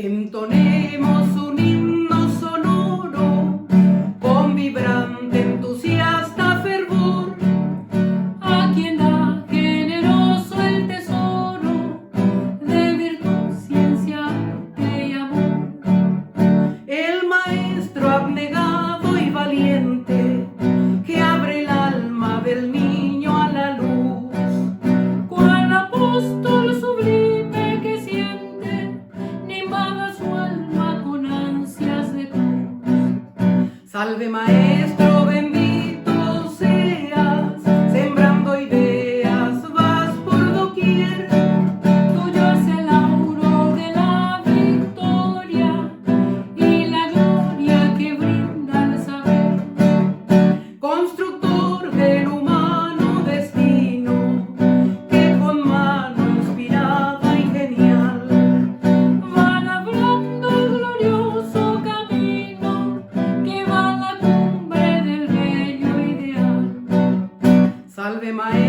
Entonemos un himno sonoro con vibrante, entusiasta fervor a quien da generoso el tesoro de virtud, ciencia, arte y amor. El maestro abnegado y valiente que abre el alma del niño a la luz, Cual apóstol sublime que siente nimada su alma con ansias de cruz. Salve maestro, bendito seas, sembrando ideas vas por doquier. Tuyo es el lauro de la victoria y la gloria que brinda el saber. Constructor del humano destino, que con mano inspirada y genial Va labrando el glorioso camino que va a la cumbre del bello ideal. salve maestro.